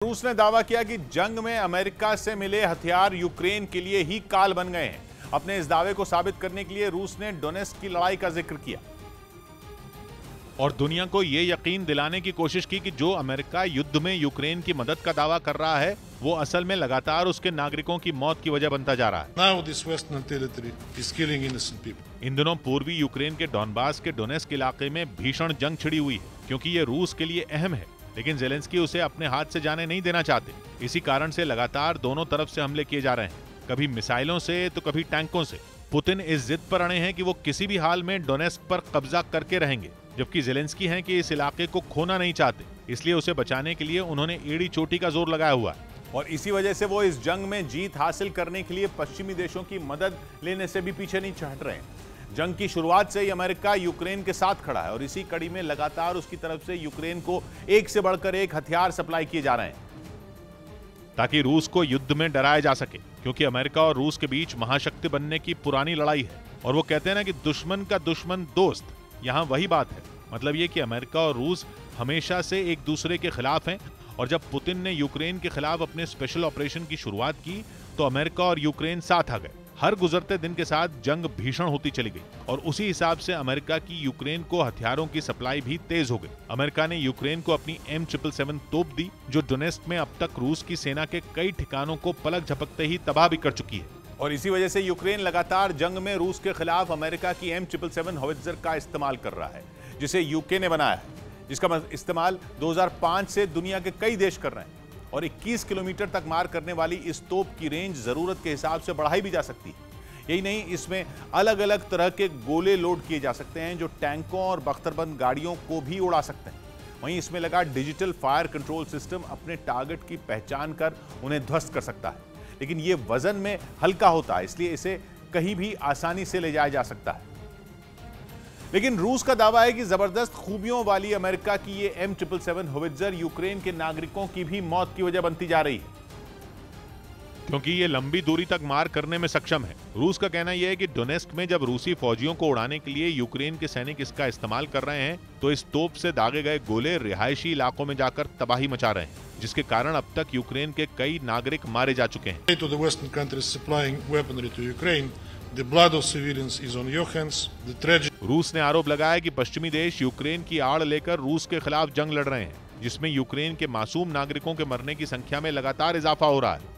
रूस ने दावा किया कि जंग में अमेरिका से मिले हथियार यूक्रेन के लिए ही काल बन गए हैं। अपने इस दावे को साबित करने के लिए रूस ने डोनेस्क की लड़ाई का जिक्र किया और दुनिया को यह यकीन दिलाने की कोशिश की कि जो अमेरिका युद्ध में यूक्रेन की मदद का दावा कर रहा है वो असल में लगातार उसके नागरिकों की मौत की वजह बनता जा रहा है। Now this western territory is killing innocent people. इन दिनों पूर्वी यूक्रेन के डॉनबास के डोनेस्क इलाके में भीषण जंग छिड़ी हुई है, क्योंकि ये रूस के लिए अहम है, लेकिन जेलेंस्की उसे अपने हाथ से जाने नहीं देना चाहते। इसी कारण से लगातार दोनों तरफ से हमले किए जा रहे हैं, कभी मिसाइलों से तो कभी टैंकों से। पुतिन इस जिद पर अड़े हैं कि वो किसी भी हाल में डोनेस्क पर कब्जा करके रहेंगे, जबकि जेलेंस्की हैं कि इस इलाके को खोना नहीं चाहते, इसलिए उसे बचाने के लिए उन्होंने एड़ी चोटी का जोर लगाया हुआ है और इसी वजह से वो इस जंग में जीत हासिल करने के लिए पश्चिमी देशों की मदद लेने से भी पीछे नहीं हट रहे हैं। जंग की शुरुआत से ही अमेरिका यूक्रेन के साथ खड़ा है और इसी कड़ी में लगातार उसकी तरफ से यूक्रेन को एक से बढ़कर एक हथियार सप्लाई किए जा रहे हैं ताकि रूस को युद्ध में डराया जा सके, क्योंकि अमेरिका और रूस के बीच महाशक्ति बनने की पुरानी लड़ाई है और वो कहते हैं ना कि दुश्मन का दुश्मन दोस्त। यहाँ वही बात है, मतलब ये कि अमेरिका और रूस हमेशा से एक दूसरे के खिलाफ हैं और जब पुतिन ने यूक्रेन के खिलाफ अपने स्पेशल ऑपरेशन की शुरुआत की तो अमेरिका और यूक्रेन साथ आ गए। हर गुजरते दिन के साथ जंग भीषण होती चली गई और उसी हिसाब से अमेरिका की यूक्रेन को हथियारों की सप्लाई भी तेज हो गई। अमेरिका ने यूक्रेन को अपनी M777 तोप दी, जो डोनेस्क में अब तक रूस की सेना के कई ठिकानों को पलक झपकते ही तबाह भी कर चुकी है और इसी वजह से यूक्रेन लगातार जंग में रूस के खिलाफ अमेरिका की M777 हॉवित्जर का इस्तेमाल कर रहा है, जिसे यूके ने बनाया है, जिसका इस्तेमाल 2005 से दुनिया के कई देश कर रहे हैं और 21 किलोमीटर तक मार करने वाली इस तोप की रेंज जरूरत के हिसाब से बढ़ाई भी जा सकती है। यही नहीं, इसमें अलग अलग तरह के गोले लोड किए जा सकते हैं जो टैंकों और बख्तरबंद गाड़ियों को भी उड़ा सकते हैं। वहीं इसमें लगा डिजिटल फायर कंट्रोल सिस्टम अपने टारगेट की पहचान कर उन्हें ध्वस्त कर सकता है, लेकिन ये वजन में हल्का होता है, इसलिए इसे कहीं भी आसानी से ले जाया जा सकता है। लेकिन रूस का दावा है कि जबरदस्त खूबियों वाली अमेरिका की ये M777 हॉवित्जर यूक्रेन के नागरिकों की भी मौत की वजह बनती जा रही है, क्योंकि ये लंबी दूरी तक मार करने में सक्षम है। रूस का कहना यह है कि डोनेस्क में जब रूसी फौजियों को उड़ाने के लिए यूक्रेन के सैनिक इसका इस्तेमाल कर रहे हैं तो इस तोप से दागे गए गोले रिहायशी इलाकों में जाकर तबाही मचा रहे हैं, जिसके कारण अब तक यूक्रेन के कई नागरिक मारे जा चुके हैं। To the Western countries supplying weaponry to Ukraine, the blood of civilians is on your hands. The tragedy. रूस ने आरोप लगाया कि पश्चिमी देश यूक्रेन की आड़ लेकर रूस के खिलाफ जंग लड़ रहे हैं, जिसमें यूक्रेन के मासूम नागरिकों के मरने की संख्या में लगातार इजाफा हो रहा है।